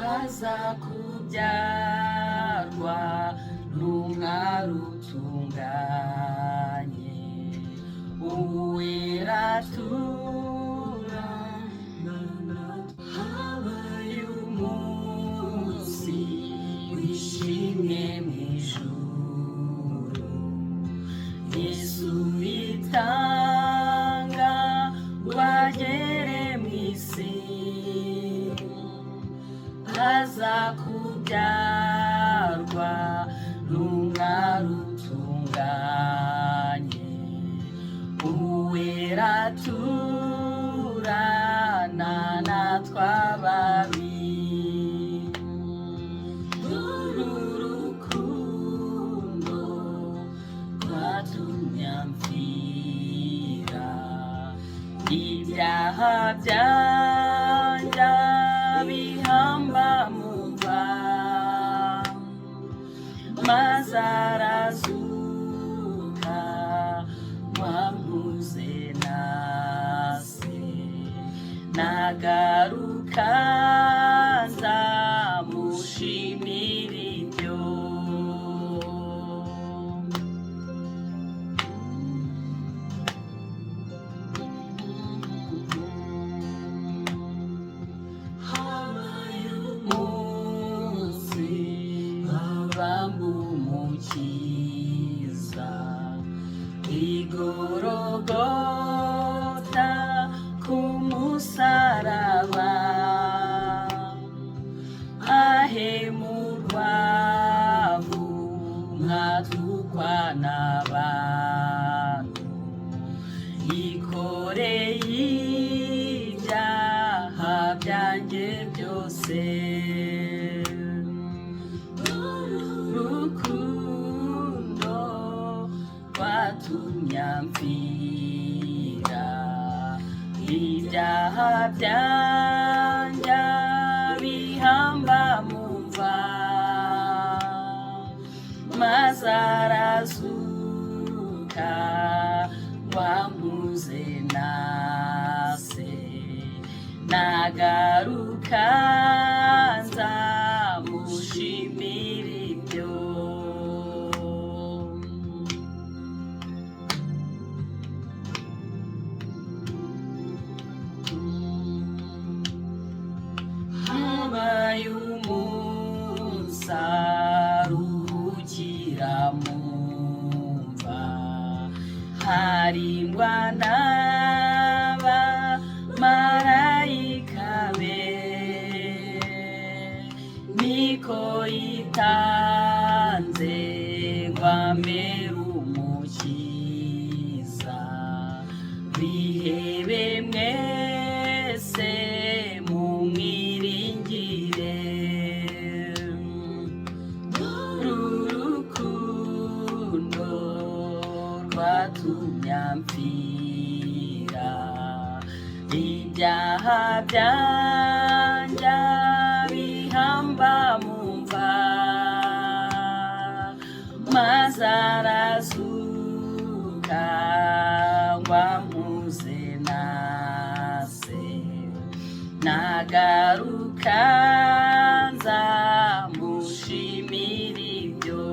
haza kubyarwa n'umwari utunganye, uwera atura. Habaye umunsi wishimye mu ijuru, Yesu yitanga ngo agere mu isi, haza kubyarwa n'umwari utunganye, uwera aturana natwe ababi. Uru rukundo rwatumye amfira, ibyaha byanjye bihamba mu mva, maze arazuka wampuze na se, nagaruka nzamushimira ibyo. Habaye umunsi bamba umukiza igorogota ku musaraba, ahemurwa mwatukwa n'abantu, yikoreye ibyaha byanjye byose. Urukundo rwatumye amfira, ibyaha byanjye bihamba mu mva, maze arazuka wampuze na se, nagaruka nzamushimira ibyo. Habaye umunsi aruhukira mu mva, harindwa n'abamarayika be, niko yitanze ngo amere umukiza. Bihebe mwese mumwiringire, uru rukundo rwatumye amfira, ibyaha byanjye bihamba mu mva, maze arazuka wampuze na se, nagaruka nzamushimira ibyo.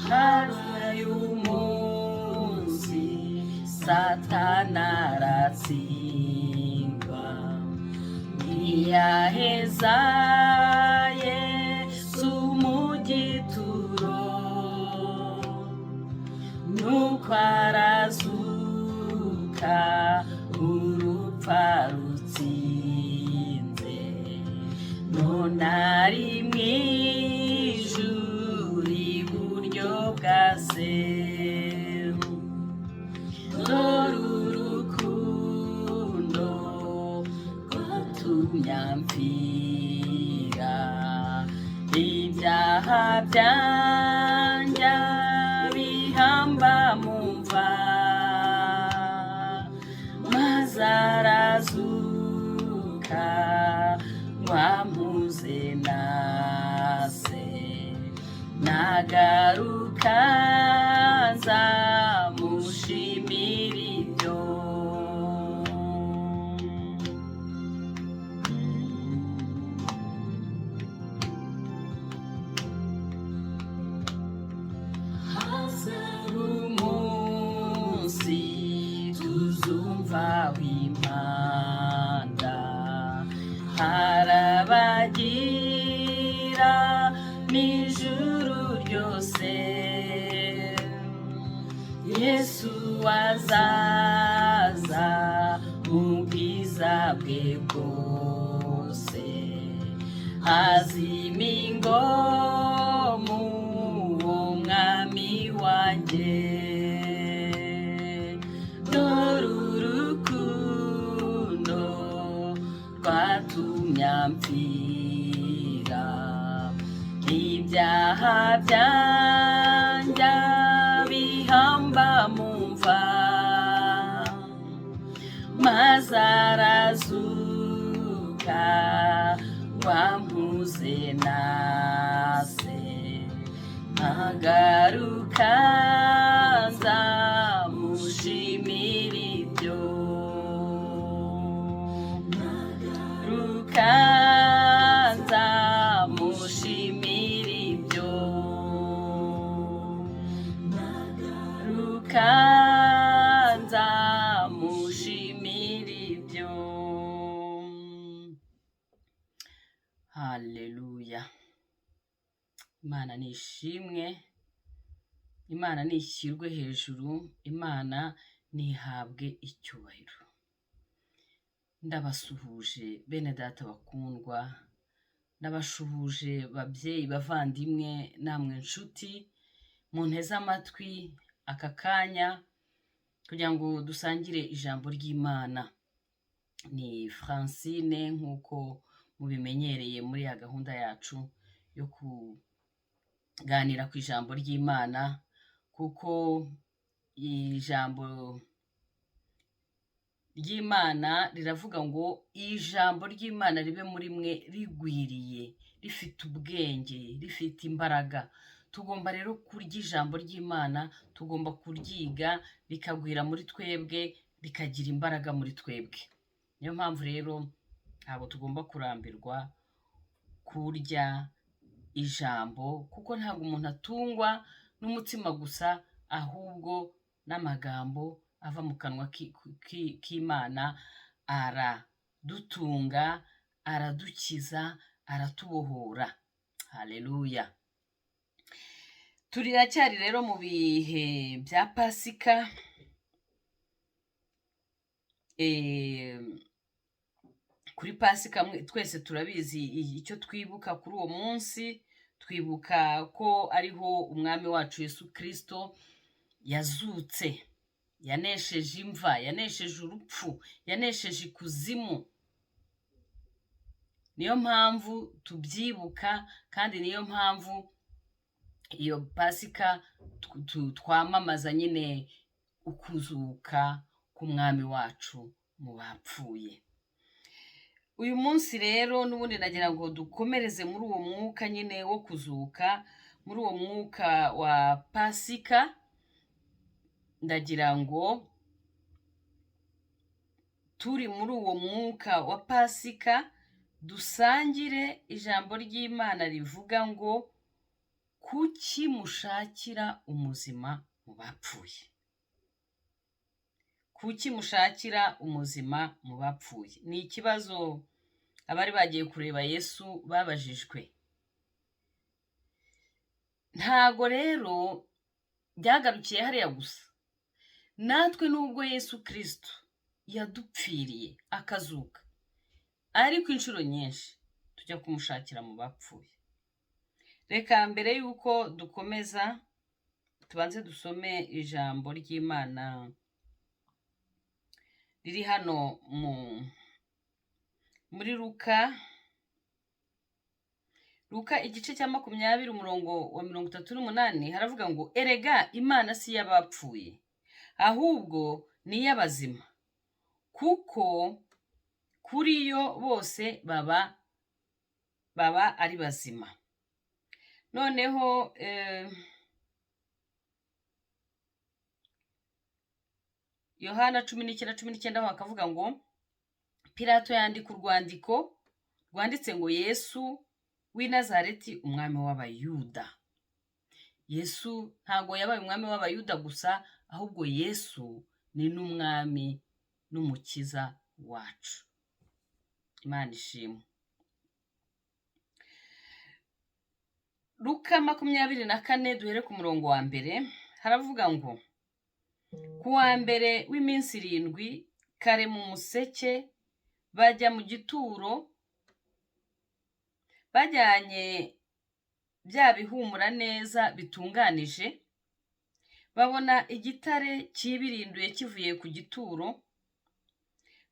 Habaye umunsi Satani aratsindwa, ntiyaheza Yesu mu gituro, nuko arazuka urupfa rutsinze, none ari mu ijuru iburyo bwa se. Dore urukundo rwatumye amfira, ibyaha byanjye bihamba mu mva, maze arazuka wampuze na se, nagaruka arabagira n'ijuru ryose. Yesu azaza mu bwiza bwe bwose, azima mu uwo mwami wanjye. Dore urukundo rwatumye ampfira, ibyaha byanjye bihamba mu mva, maze arazuka wampuze nase, nkagaruka nzamushimira ibyo, nkagaruka nzamushimira ibyo, nkagaruka nzamushimira ibyo. Haleluya. Imana nishimwe, Imana nishyirwe hejuru, Imana nihabwe icyubahiro. Ndabasuhuje bene data bakundwa, ndabashuhuje babyeyi bavandimwe, namwe nshuti munteze amatwi aka kanya kugira ngo dusangire ijambo ry'Imana. Ni Francine nk'uko mubimenyereye muri ya gahunda yacu yo kuganira ku ijambo ry'Imana, kuko ijambo ry'Imana riravuga ngo ijambo ry'Imana ribe muri mwe rigwiriye, rifite ubwenge, rifite imbaraga. Tugomba rero kurya ijambo ry'Imana, tugomba kuryiga rikagwira muri twebwe, rikagira imbaraga muri twebwe. Niyo mpamvu rero ntabwo tugomba kurambirwa kurya ijambo, kuko ntabwo umuntu atungwa n'umutsima gusa, ahubwo n'amagambo ava mu kanwa k'Imana aradutunga, aradukiza, aratubohora. Haleluya. Turacyari rero mu bihe bya Pasika. Kuri Pasika twese turabizi icyo twibuka kuri uwo munsi. Twibuka ko ariho umwami wacu Yesu Kristo yazutse, yanesheje imva, yanesheje urupfu, yanesheje ikuzimu. Niyo mpamvu tubyibuka, kandi niyo mpamvu iyo Pasika twamamaza nyine ukuzuka k'umwami wacu mu bapfuye. Uyu munsi rero n'ubundi nagira ngo dukomereze muri uwo mwuka nyine wo kuzuka, muri uwo mwuka wa Pasika. Ndagira ngo turi muri uwo mwuka wa Pasika dusangire ijambo ry'Imana rivuga ngo kuki mushakira umuzima mu bapfuye. Kuki mushakira umuzima mu bapfuye? Ni ikibazo abari bagiye kureba Yesu babajijwe. Ntago rero byagarukiye hariya gusa. Natwe nubwo Yesu Kristo yadupfiriye akazuka, ariko inshuro nyinshi tujya kumushakira mu bapfuye. Reka mbere yuko dukomeza tubanze dusome ijambo ry'Imana riri hano muri Luka igice cya 20 umurongo wa 38 haravuga ngo erega Imana si y'abapfuye, ahubwo ni y'abazima, kuko kuri yo bose baba ari bazima. Noneho Yohana 19:19 aho akavuga ngo Pilato yandika urwandiko rwanditse ngo Yesu w'i Nazareti umwami w'Abayuda. Yesu ntago yabaye umwami w'Abayuda gusa, ahubwo Yesu ni n'umwami n'umukiza wacu. Imana ishimwe. Luka 24 duhere ku murongo wa mbere, haravuga ngo ku wa mbere w'iminsi 7 kare mu museke bajya mu gituro bajyanye bya bihumura neza bitunganije, babona igitare kibirinduye kivuye ku gituro,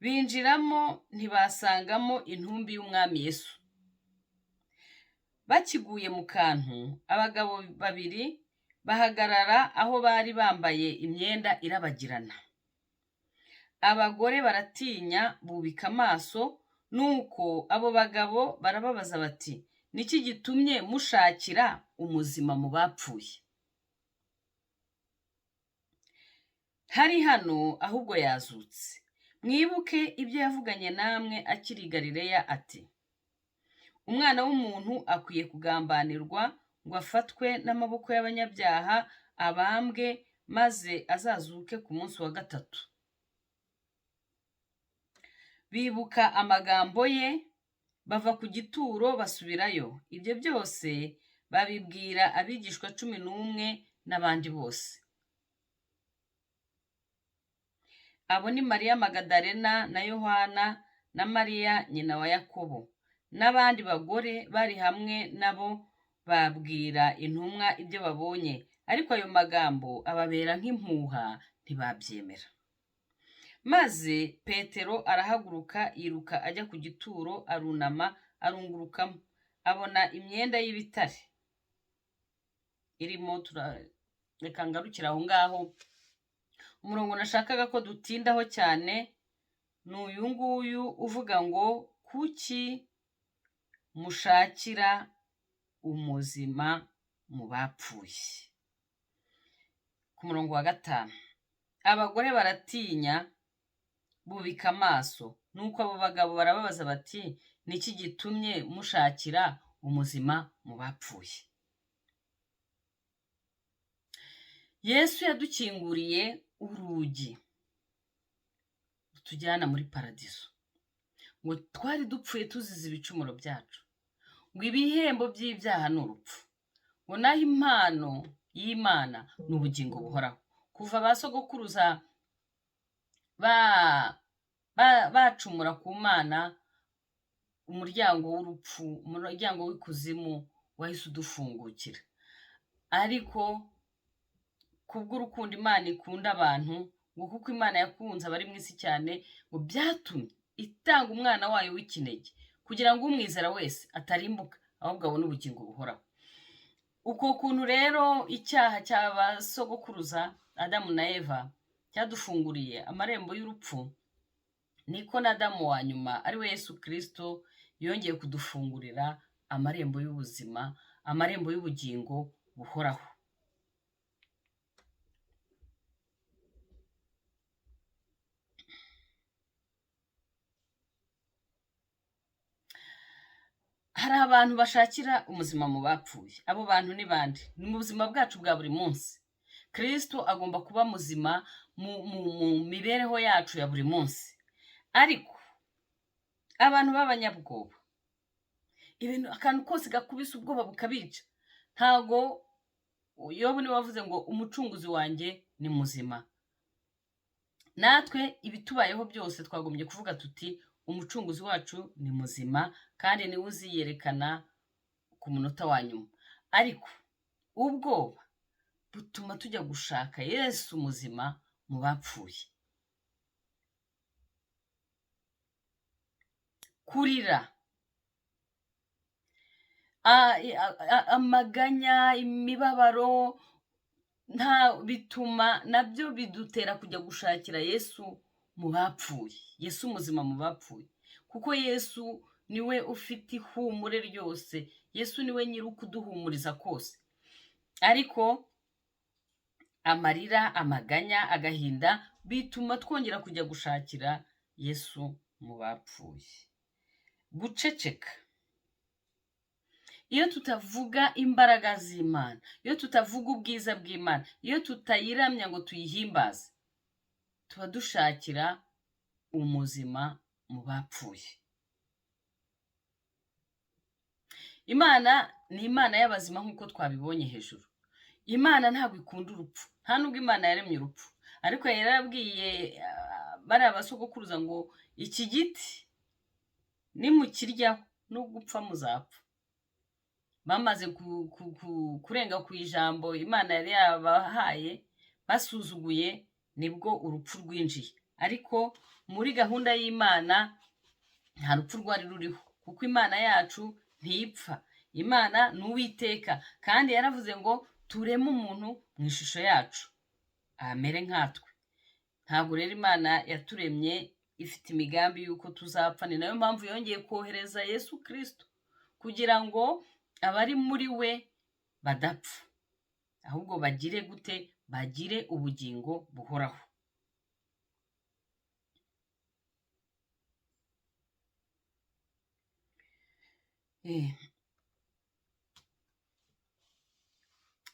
binjiramo ntibasangamo intumbi y'umwami Yesu. Bakiguye mu kantu, abagabo babiri bahagarara aho bari bambaye imyenda irabagirana. Abagore baratinya bubika amaso, nuko abo bagabo barababaza bati, niki gitumye mushakira umuzima mu bapfuye? Hari hano ahubwo yazutse. Mwibuke ibyo yavuganye namwe akiri i Galileya ati, umwana w'umuntu akwiye kugambanirwa ngo afatwe n'amaboko y'abanyabyaha, abambwe, maze azazuke ku munsi wa gatatu. Bibuka amagambo ye, bava ku gituro basubirayo. Ibyo byose babibwira abigishwa 11 n'abandi bose. Abo ni Mariya Magadalena na Yohana na Mariya nyina wa Yakobo n'abandi bagore bari hamwe nabo. Babwira intumwa ibyo babonye, ariko ayo magambo ababera nk'impuha, ntibabyemera. Maze Petero arahaguruka yiruka ajya ku gituro, arunama arungurukamo, abona imyenda y'ibitare irimo. Reka ngarukira aho ngaho. Umurongo nashakaga ko dutindaho cyane ni uyu nguyu uvuga ngo, kuki mushakira umuzima mu bapfuye? Ku murongo wa 5, abagore baratinya bubika amaso, nuko abo bagabo barababaza bati, niki gitumye mushakira umuzima mu bapfuye? Yesu yadukinguriye urugi rutujyana muri paradiso, ngo twari dupfuye tuzize ibicumuro byacu, ngo ibihembo by'ibyaha ni urupfu, ngo naho impano y'Imana ni ubugingo buhoraho. Kuva ba sogokuruza bacumura ku Mana, umuryango w'urupfu, umuryango w'ikuzimu wahise udufungukira. Ariko kubw'urukundo Imana ikunda abantu, ngo kuko Imana yakunze abari mu isi cyane, ngo byatumye itanga umwana wayo w'ikinege, kugira ngo umwizera wese atarimbuka, ahubwo abone ubugingo buhoraho. Uko kuntu rero icyaha cy'abasogokuruza Adamu na Eva cyadufunguriye amarembo y'urupfu, niko na Adamu wa nyuma ari we Yesu Kristo yongeye kudufungurira amarembo y'ubuzima, amarembo y'ubugingo buhoraho. Hari abantu bashakira umuzima mu bapfuye. Abo bantu ni bande? Ni mu buzima bwacu bwa buri munsi. Kristo agomba kuba muzima mu mibereho yacu ya buri munsi. Ariko abantu b'abanyabwoba, ibintu akantu kose gakubise ubwoba bukabica. Ntago Yobu ni wavuze ngo umucunguzi wanjye ni muzima. Natwe ibitubayeho byose twagombye kuvuga tuti, umucunguzi wacu ni muzima, kandi niwe uziyerekana ku munota wa nyuma. Ariko ubwoba butuma tujya gushaka Yesu muzima mu bapfuye. Kurira, amaganya, imibabaro, bituma nabyo bidutera kujya gushakira Yesu mu bapfuye, Yesu muzima mu bapfuye. Kuko Yesu niwe ufite ihumure ryose, Yesu niwe nyiri ukuduhumuriza kose. Ariko amarira, amaganya, agahinda bituma twongera kujya gushakira Yesu mu bapfuye. Guceceka, iyo tutavuga imbaraga z'Imana, iyo tutavuga ubwiza bw'Imana, iyo tutayiramya ngo tuyihimbaze, tuba dushakira umuzima mu bapfuye. Imana ni Imana y'abazima nk'uko twabibonye hejuru. Imana ntabwo ikunda urupfu, nta nubwo Imana yaremye urupfu, ariko yari yarabwiye bariya basogokuruza ngo iki giti nimukiryaho nubwo upfa muzapfa. Bamaze kurenga ku ijambo Imana yari yabahaye, basuzuguye, nibwo urupfu rwinjiye. Ariko muri gahunda y'Imana nta rupfu rwari ruriho, kuko Imana yacu ntipfa. Imana ni Uwiteka, kandi yaravuze ngo tureme umuntu mu ishusho yacu amere nkatwe. Ntabwo rero Imana yaturemye ifite imigambi y'uko tuzapfa. Ni nayo mpamvu yongeye kohereza Yesu Kristo kugira ngo abari muri we badapfa, ahubwo bagire gute? Bagire ubugingo buhoraho.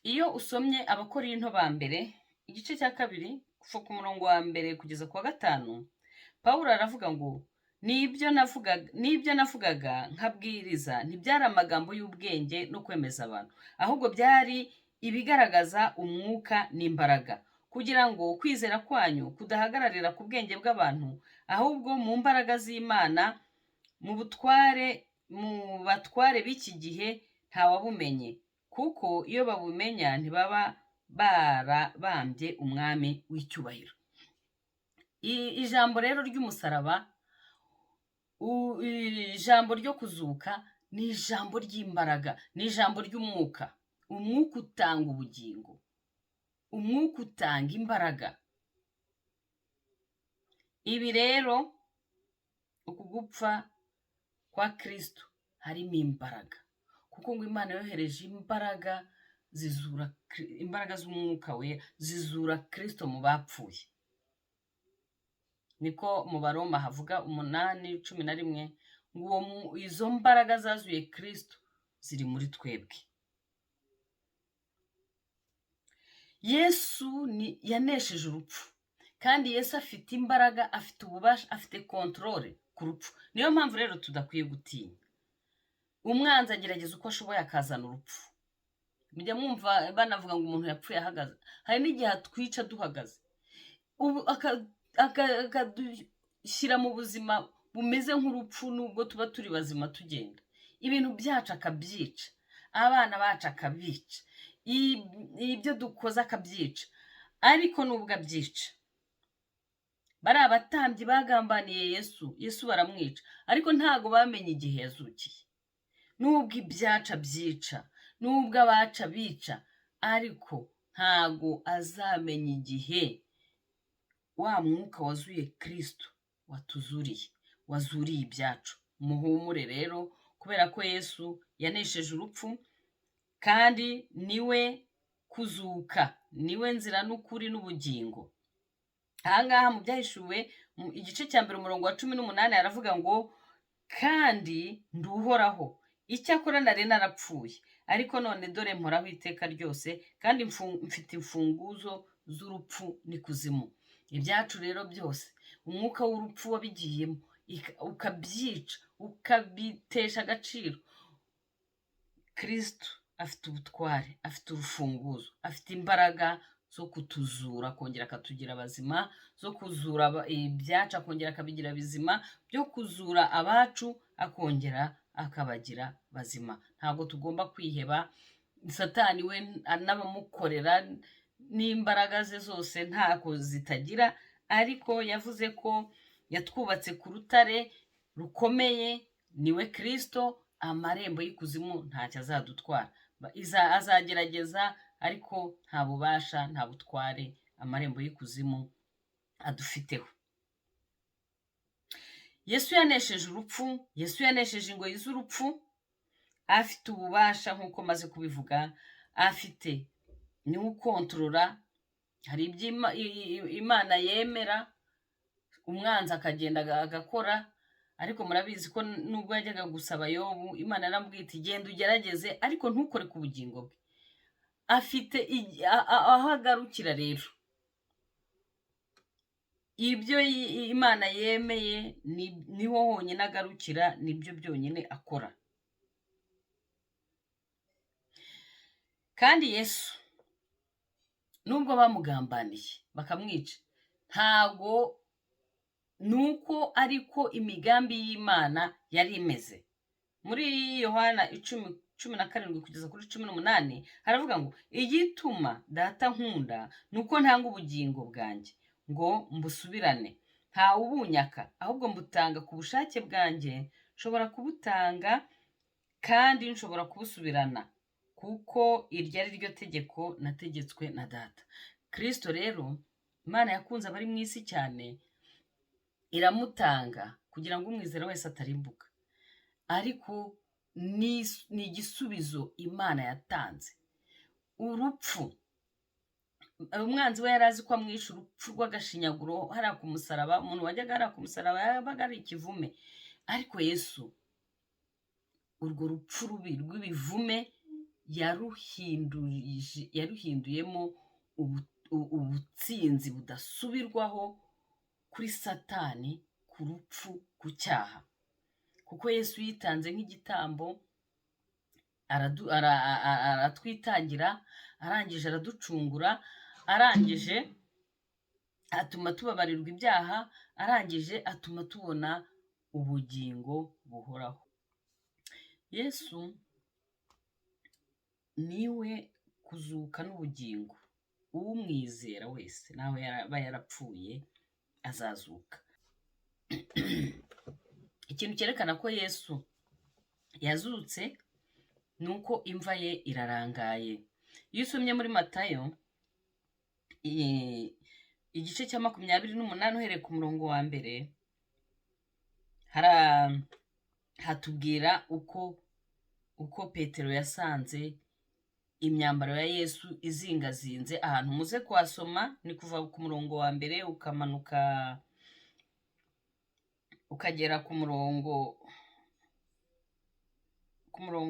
Iyo usomye Abakorinto ba mbere igice cya 2 kuva ku murongo wa 1 kugeza ku wa 5, Pawulo aravuga ngo n'ibyo navugaga nkabwiriza ntibyari amagambo y'ubwenge no kwemeza abantu, ahubwo byari ibigaragaza umwuka n'imbaraga, kugira ngo kwizera kwanyu kudahagararira ku bwenge bw'abantu, ahubwo mu mbaraga z'Imana. Mu batware b'iki gihe ntawabumenye, kuko iyo babumenya ntibaba barabambye umwami w'icyubahiro. Ijambo rero ry'umusaraba, ijambo ryo kuzuka, ni ijambo ry'imbaraga, ni ijambo ry'umwuka. Umwuka utanga ubugingo, umwuka utanga imbaraga. Ibi rero, uku gupfa kwa Kristo harimo imbaraga, kuko ngo Imana yohereje imbaraga imbaraga z'umwuka we zizura Kristo mu bapfuye. Niko mu Baroma havuga 8:11 ngo izo mbaraga zazuye Kristo ziri muri twebwe. Yesu yanesheje urupfu, kandi Yesu afite imbaraga, afite ububasha, afite controle ku rupfu. Niyo mpamvu rero tudakwiye gutinya. Umwanzi agerageza uko ashoboye akazana urupfu. Mujya mwumva banavuga ngo umuntu yapfuye ahagaze. Hari n'igihe atwica duhagaze, akadushyira mu buzima bumeze nk'urupfu, nubwo tuba turi bazima tugenda. Ibintu byacu akabyica, abana bacu akabica, ibyo dukoze akabyica. Ariko nubwo abyica, bari abatambyi bagambaniye Yesu baramwica, ariko ntago bamenye igihe yazukiye. Nubwo ibyaca byica, nubwo abaca bica, ariko ntago azamenya igihe wa mwuka wazuye Kristo watuzuriye, wazuriye ibyacu. Muhumure rero, kubera ko Yesu yanesheje urupfu, kandi niwe kuzuka, niwe nzira n'ukuri n'ubugingo. Ahangaha mu Byahishuwe igice cya 1 umurongo wa 18 aravuga ngo kandi nduhoraho, icyakora nari narapfuye, ariko none dore mporaho iteka ryose, kandi mfite imfunguzo z'urupfu n'ikuzimu. Ibyacu rero byose umwuka w'urupfu wabigiyemo ukabyica, ukabitesha agaciro. Kristo afite ubutware, afite urufunguzo, afite imbaraga zo kutuzura akongera akatugira bazima, zo kuzura ibyacu akongera akabigira bizima, byo kuzura abacu akongera akabagira bazima. Ntabwo tugomba kwiheba. Satani we n'abamukorera n'imbaraga ze zose ntako zitagira, ariko yavuze ko yatwubatse ku rutare rukomeye, niwe Kristo. Amarembo y'ikuzimu ntacyo azadutwara. Azagerageza, ariko nta bubasha, nta butware amarembo y'ikuzimu adufiteho. Yesu yanesheje urupfu, Yesu yanesheje ingoyi z'urupfu, afite ububasha nk'uko maze kubivuga, afite niwe ukontorora. Hari ibyo Imana yemera, umwanzi akagenda agakora, ariko murabizi ko nubwo yajyaga gusaba Yobu, Imana yaramubwiye iti genda ugerageze, ariko ntukore ku bugingo bwe. Afite aho agarukira rero. Ibyo Imana yemeye niho honyine agarukira, nibyo byonyine akora. kandi Yesu nubwo bamugambaniye bakamwica, ntago nuko ariko imigambi y'Imana yari imeze. Muri Yohana 10:17 kugeza kuri 18 haravuga ngo igituma data nkunda nuko ntanga ubugingo bwanjye ngo mbusubirane, nta ubunyaka, ahubwo mbutanga ku bushake bwanjye. Nshobora kubutanga kandi nshobora kubusubirana, kuko iryo ari ryo tegeko nategetswe na data. Kristo rero Imana yakunze abari mu isi cyane, iramutanga kugira ngo umwizera wese atarimbuka, ariko ni igisubizo Imana yatanze. Urupfu, umwanzi we yari azi ko amwishe urupfu rw'agashinyaguro hariya ku musaraba. Umuntu wajyaga hariya ku musaraba yabaga ari ikivume, ariko Yesu urwo rupfu rubi rw'ibivume yaruhinduyemo ubutsinzi budasubirwaho kuri Satani, ku rupfu, ku cyaha. Kuko Yesu yitanze nk'igitambo, aratwitangira, arangije araducungura, arangije atuma tubabarirwa ibyaha, arangije atuma tubona ubugingo buhoraho. Yesu niwe kuzuka n'ubugingo. Umwizera wese nawe yaba yarapfuye azazuka. Ikintu cyerekana ko Yesu yazutse nuko imva ye irarangaye. Iyo usomye muri Matayo igice cya 28 uhereye ku murongo wa mbere, hatubwira uko Petero yasanze imyambaro ya Yesu izingazinze ahantu. Muze kuhasoma, ni kuva ku murongo wa mbere ukamanuka ukagera ku murongo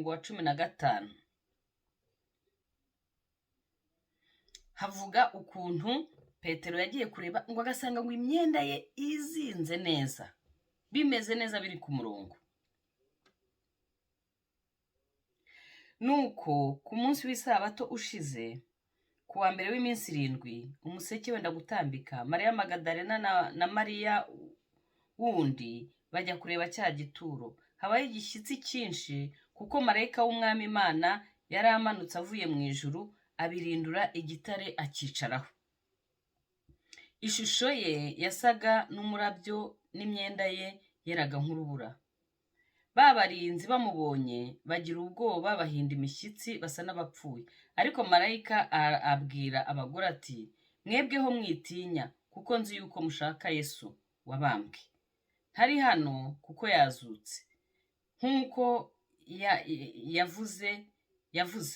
wa 15. Havuga ukuntu Petero yagiye kureba ngo agasanga ngo imyenda ye izinze neza, bimeze neza, biri ku murongo. Nuko ku munsi w'isabato ushize, ku wa mbere w'iminsi 7, umuseke wenda gutambika, Mariya Magadalena na Mariya wundi bajya kureba cya gituro. Habaye igishyitsi cyinshi, kuko marayika w'umwami Imana yari amanutse avuye mu ijuru, abirindura igitare akicaraho. Ishusho ye yasaga n'umurabyo, n'imyenda ye yeraga nk'urubura. Babarinzi bamubonye bagira ubwoba, bahinda imishyitsi, basa n'abapfuye. Ariko marayika abwira abagore ati, mwebweho mwitinya, kuko nzi yuko mushaka Yesu wabambwe. Ntari hano, kuko yazutse, nk'uko yavuze.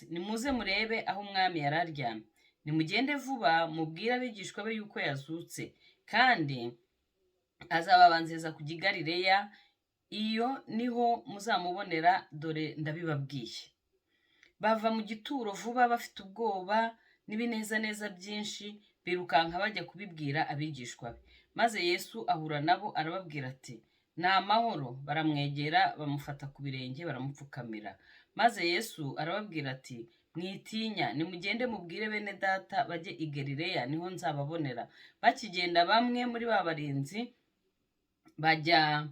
Nimuze murebe aho umwami yari aryamye. Nimugende vuba mubwire abigishwa be yuko yazutse, kandi azababanziriza kujya i Galileya, iyo niho muzamubonera, dore ndabibabwiye. Bava mu gituro vuba bafite ubwoba n'ibinezaneza byinshi, birukanka bajya kubibwira abigishwa be. Maze Yesu ahura nabo, arababwira ati, ni amahoro. Baramwegera, bamufata ku birenge, baramupfukamira. Maze Yesu arababwira ati, mwitinya, nimugende mubwire bene data bajye i Galileya, niho nzababonera. Bakigenda, bamwe muri ba barinzi bajya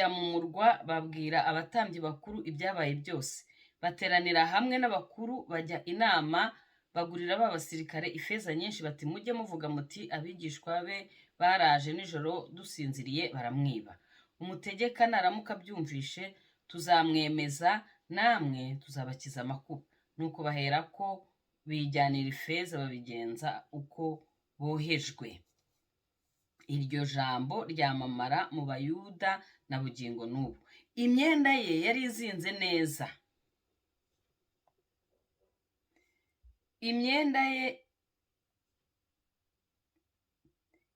mu murwa, babwira abatambyi bakuru ibyabaye byose. Bateranira hamwe n'abakuru, bajya inama, bagurira ba basirikare ifeza nyinshi, bati, mujye muvuga muti, abigishwa be baraje nijoro dusinziriye baramwiba. Umutegeka naramuka abyumvishe, tuzamwemeza, namwe tuzabakiza amakuba. Nuko bahera ko bijyanira ifeza, babigenza uko bohejwe. Iryo jambo ryamamara mu Bayuda na bugingo n'ubu. Imyenda ye yari izinze neza.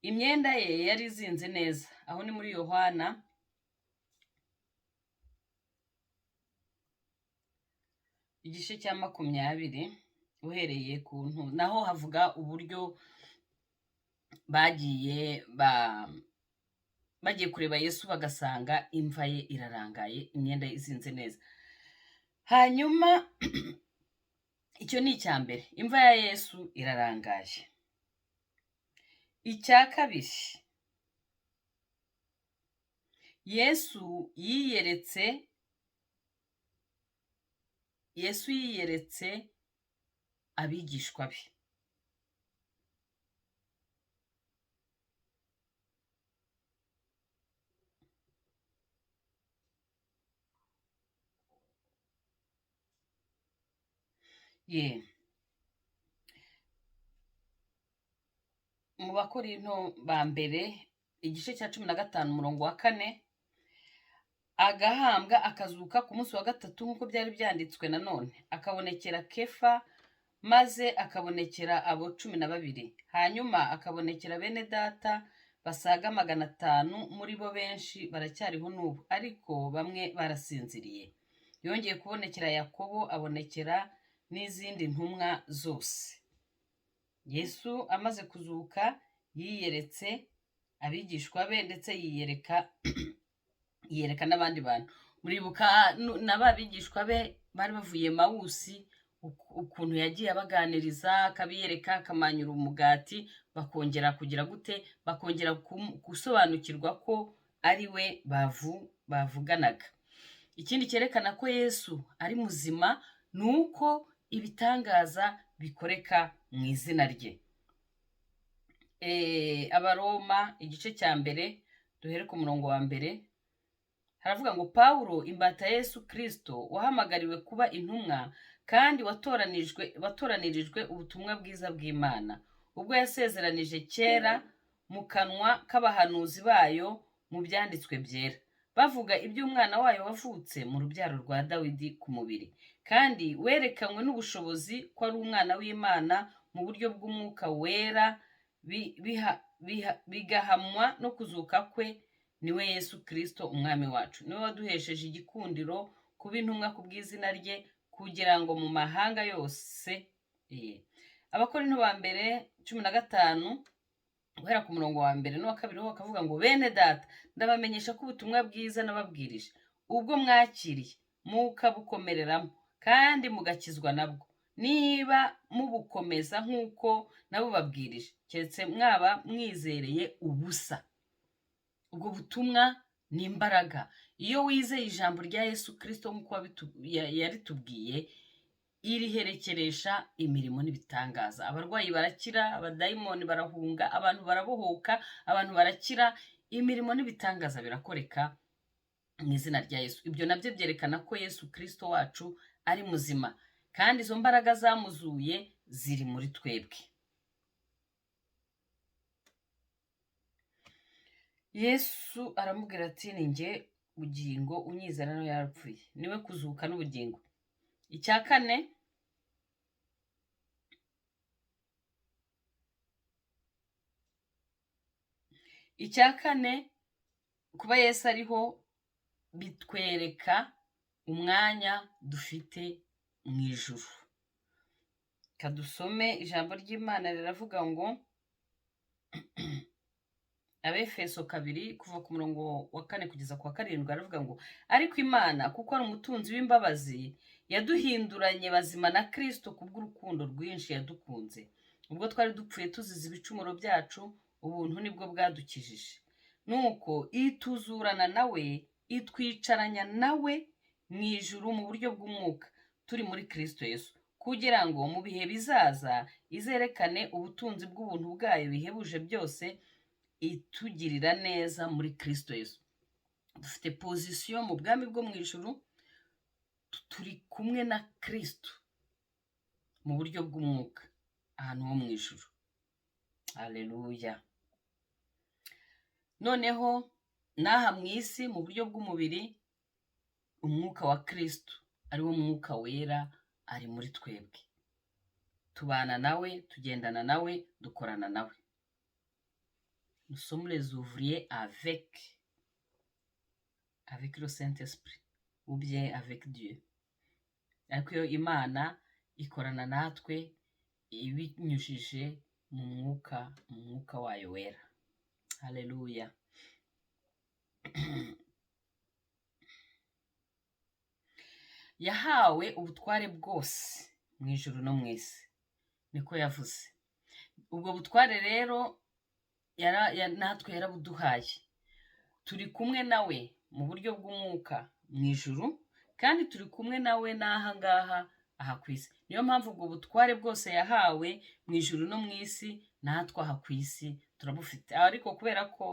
Imyenda ye yari izinze neza. Aho ni muri Yohana igice cya 20 uhereye ku ntu. Naho havuga uburyo bagiye kureba Yesu, bagasanga imva ye irarangaye, imyenda izinze neza. Hanyuma icyo ni icya mbere, imva ya Yesu irarangaje. Icya kabiri, Yesu yiyeretse abigishwa be. Mu Bakorinto ba mbere igice cya 15 umurongo wa 4, agahambwa akazuka ku munsi wa gatatu nk'uko byari byanditswe, nanone akabonekera Kefa, maze akabonekera abo 12, hanyuma akabonekera bene data basaga 500, muri bo benshi baracyariho n'ubu, ariko bamwe barasinziriye. Yongeye kubonekera Yakobo, abonekera n'izindi ntumwa zose. Yesu amaze kuzuka yiyeretse abigishwa be, ndetse yiyereka n'abandi bantu. Muribuka n'ababigishwa be bari bavuye Mawusi, ukuntu yagiye abaganiriza, akabiyereka, akamanyura umugati, bakongera kugira gute, bakongera gusobanukirwa ko ari we bavuganaga. Ikindi cyerekana ko Yesu ari muzima ni uko ibitangaza bikoreka mu izina rye. Abaroma igice cya mbere duhere ku murongo wa mbere, haravuga ngo Pawulo, imbata ya Yesu Kristo, wahamagariwe kuba intumwa kandi watoranirijwe ubutumwa bwiza bw'Imana, ubwo yasezeranije kera mu kanwa k'abahanuzi bayo mu byanditswe byera, bavuga iby'umwana wayo wavutse mu rubyaro rwa Dawidi ku mubiri, kandi werekanywe n'ubushobozi ko ari umwana w'Imana mu buryo bw'umwuka wera, bigahamwa no kuzuka kwe, niwe Yesu Kristo umwami wacu. Niwe waduhesheje igikundiro kuba intumwa ku bw'izina rye, kugira ngo mu mahanga yose. Abakorinto ba mbere 15 guhera ku murongo wa mbere n'uwa kabiri ho bakavuga ngo bene data, ndabamenyesha ko ubutumwa bwiza nababwirije ubwo mwakiriye mukabukomereramo kandi mugakizwa nabwo, niba mubukomeza nk'uko nabubabwirije, keretse mwaba mwizereye ubusa. Ubwo butumwa ni imbaraga. Iyo wizeye ijambo rya Yesu Kristo nk'uko yaritubwiye, iriherekeresha imirimo n'ibitangaza. Abarwayi barakira, abadayimoni barahunga, abantu barabohoka, abantu barakira, imirimo n'ibitangaza birakoreka mu izina rya Yesu. Ibyo nabyo byerekana ko Yesu Kristo wacu ari muzima, kandi izo mbaraga zamuzuye ziri muri twebwe. Yesu aramubwira ati, ni njye bugingo, unyizera no yarapfuye, niwe kuzuka n'ubugingo. Icya kane, kuba Yesu ariho bitwereka umwanya dufite mu ijuru. Kadusome ijambo ry'Imana riravuga ngo, Abefeso 2 kuva ku murongo wa 4 kugeza ku wa 7, aravuga ngo, ariko Imana kuko ari umutunzi w'imbabazi, yaduhinduranye bazima na Kristo kubw'urukundo rwinshi yadukunze. Ubwo twari dupfuye tuzize ibicumuro byacu, ubuntu nibwo bwadukijije. Nuko ituzurana nawe, itwicaranya nawe mu ijuru mu buryo bw'umwuka, turi muri Kristo Yesu, kugira ngo mu bihe bizaza izerekane ubutunzi bw'ubuntu bwayo bihebuje byose, itugirira neza muri Kristo Yesu. Dufite pozisiyo mu bwami bwo mu ijuru, turi kumwe na Kristo mu buryo bw'umwuka, ahantu ho mu ijuru. Haleluya. Noneho n'aha mu isi mu buryo bw'umubiri, umwuka wa Kristo ari wo mwuka wera ari muri twebwe, tubana nawe, tugendana nawe, dukorana nawe. Nous sommes les ouvriers avec le Saint-Esprit, ou bien avec Dieu. Ariko iyo Imana ikorana natwe ibinyujije mu mwuka wayo wera. Haleluya. Yahawe ubutware bwose mu ijuru no mu isi, niko yavuze. Ubwo butware rero natwe yarabuduhaye, turi kumwe nawe mu buryo bw'umwuka mu ijuru, kandi turi kumwe nawe n'aha ngaha aha ku isi. Niyo mpamvu ubwo butware bwose yahawe mu ijuru no mu isi, natwe aha ku isi turabufite. Ariko kubera ko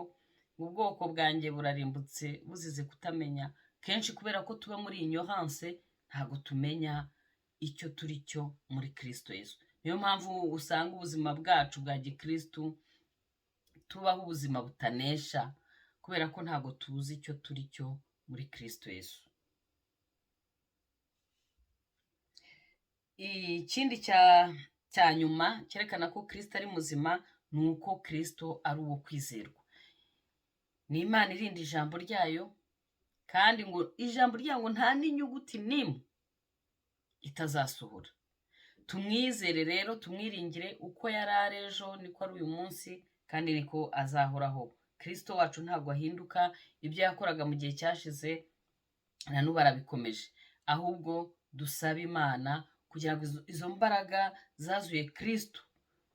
ubwoko bwanjye burarimbutse buzize kutamenya, kenshi kubera ko tuba muri ignorance, ntabwo tumenya icyo turi cyo muri Kristo Yesu. Niyo mpamvu usanga ubuzima bwacu bwa gikristu tubaho ubuzima butanesha, kubera ko ntabwo tuzi icyo turi cyo muri Kristo Yesu. Ikindi cya nyuma cyerekana ko Kristo ari muzima ni uko Kristo ari uwo kwizerwa. Ni Imana irinda ijambo ryayo, kandi ngo ijambo ryayo nta n'inyuguti n'imwe itazasohora. Tumwizere rero, tumwiringire, uko yari ari ejo niko ari uyu munsi, kandi niko azahoraho. Kristo wacu ntabwo ahinduka, ibyo yakoraga mu gihe cyashize na n'ubu arabikomeje. Ahubwo dusaba Imana kugira ngo izo mbaraga zazuye Kristo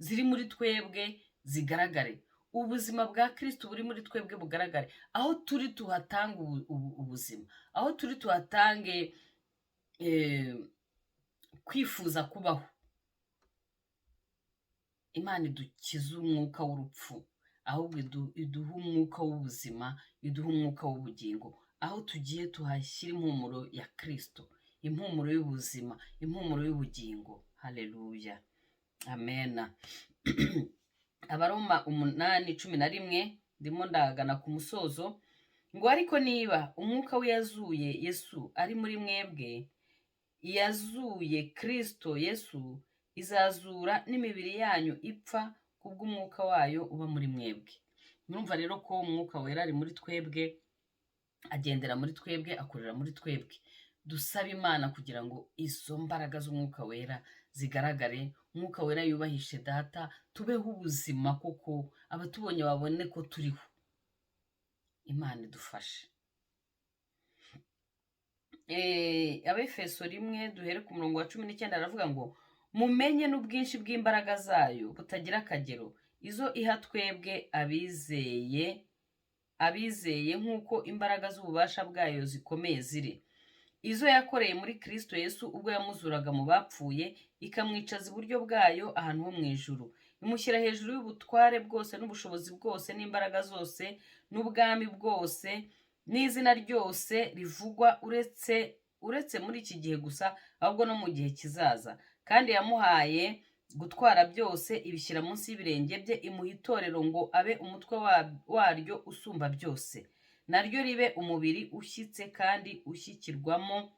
ziri muri twebwe zigaragare, ubuzima bwa Kristo buri muri twebwe bugaragare. Aho turi tuhatange ubuzima, aho turi tuhatange kwifuza kubaho. Imana idukiza umwuka w'urupfu, ahubwo iduha umwuka w'ubuzima, iduha umwuka w'ubugingo. Aho tugiye tuhashyira impumuro ya Kristo, impumuro y'ubuzima, impumuro y'ubugingo. Haleluya, amena. Abaroma 8:11, ndimo ndagana ku musozo, ngo ariko niba umwuka we yazuye Yesu ari muri mwebwe, yazuye Kristo Yesu, izazura n'imibiri yanyu ipfa kubw'umwuka wayo uba muri mwebwe. Murumva rero ko umwuka wera ari muri twebwe, agendera muri twebwe, akorera muri twebwe. Dusaba Imana kugira ngo izo mbaraga z'umwuka wera zigaragare, umwuka wera yubahishe Data, tubeho ubuzima koko, abatubonye babone ko turiho. Imana idufashe. Abefeso 1 duhere ku murongo wa 19 aravuga ngo mumenye n'ubwinshi bw'imbaraga zayo butagira akagero, izo iha twebwe abizeye nk'uko imbaraga z'ububasha bwayo zikomeye ziri, izo yakoreye muri Kristo Yesu ubwo yamuzuraga mu bapfuye, ikamwicaza iburyo bwayo ahantu ho mu ijuru, imushyira hejuru y'ubutware bwose n'ubushobozi bwose n'imbaraga zose n'ubwami bwose n'izina ryose rivugwa, uretse muri iki gihe gusa, ahubwo no mu gihe kizaza. Kandi yamuhaye gutwara byose, ibishyira munsi y'ibirenge bye, imuha itorero ngo abe umutwe waryo usumba byose, naryo ribe umubiri ushyitse kandi ushyikirwamo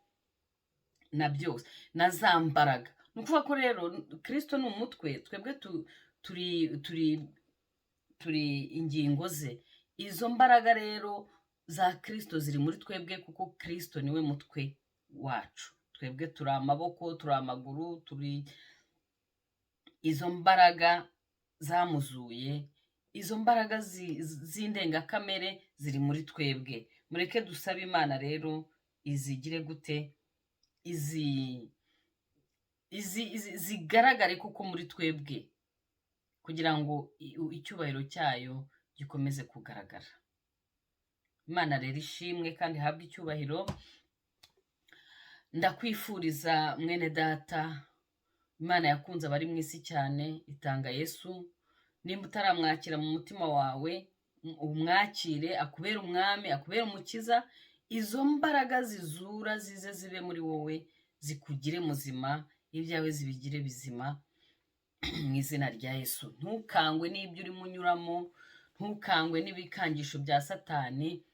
na byose na za mbaraga. Ni ukuvuga ko rero Kristo ni umutwe, twebwe turi ingingo ze. Izo mbaraga rero za Kristo ziri muri twebwe, kuko Kristo niwe mutwe wacu. Twebwe turi amaboko, turi amaguru, turi izo mbaraga zamuzuye, izo mbaraga z'indengakamere ziri muri twebwe. Mureke dusabe Imana rero izigire gute, zigaragare kuko muri twebwe, kugira ngo icyubahiro cyayo gikomeze kugaragara. Imana rero ishimwe kandi habwe icyubahiro. Ndakwifuriza mwene data, Imana yakunze abari mu isi cyane, itanga Yesu. Nimba utaramwakira mu mutima wawe, umwakire, akubere umwami, akubere umukiza. Izo mbaraga zizura zize zibe muri wowe, zikugire muzima, ibyawe zibigire bizima mu izina rya Yesu. Ntukangwe n'ibyo urimo unyuramo, ntukangwe n'ibikangisho bya Satani.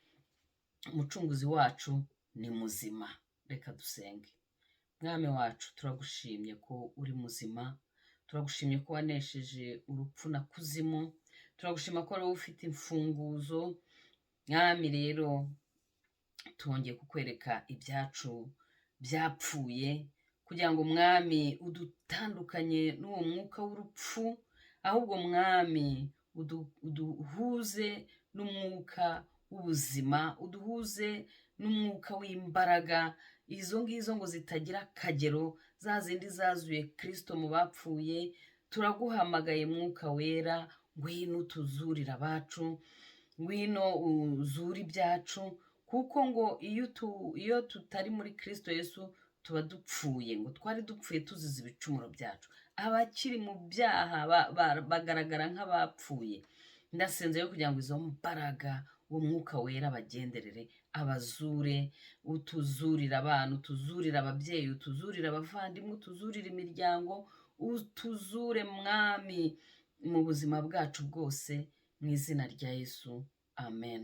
Umucunguzi wacu ni muzima. Reka dusenge. Mwami wacu, turagushimye ko uri muzima, turagushimye ko wanesheje urupfu na kuzimu, turagushima ko wowe ufite imfunguzo. Mwami rero twongeye kukwereka ibyacu byapfuye, kugira ngo Mwami udutandukanye n'uwo mwuka w'urupfu, ahubwo Mwami uduhuze n'umwuka w'ubuzima, uduhuze n'umwuka w'imbaraga izo ngizo ngo zitagira akagero, za zindi zazuye Kristo mu bapfuye. Turaguhamagaye mwuka wera, ngwino utuzurire abacu, ngwino uzure ibyacu, kuko ngo iyo tutari muri Kristo Yesu tuba dupfuye, ngo twari dupfuye tuzize ibicumuro byacu. Abakiri mu byaha bagaragara nk'abapfuye. Ndasenze yo kugira ngo izo mbaraga uwo mwuka wera bagenderere, abazure, utuzurire abana, utuzurire ababyeyi, utuzurire abavandimwe, utuzurire imiryango, utuzure mwami mu buzima bwacu bwose, mu izina rya Yesu, amen.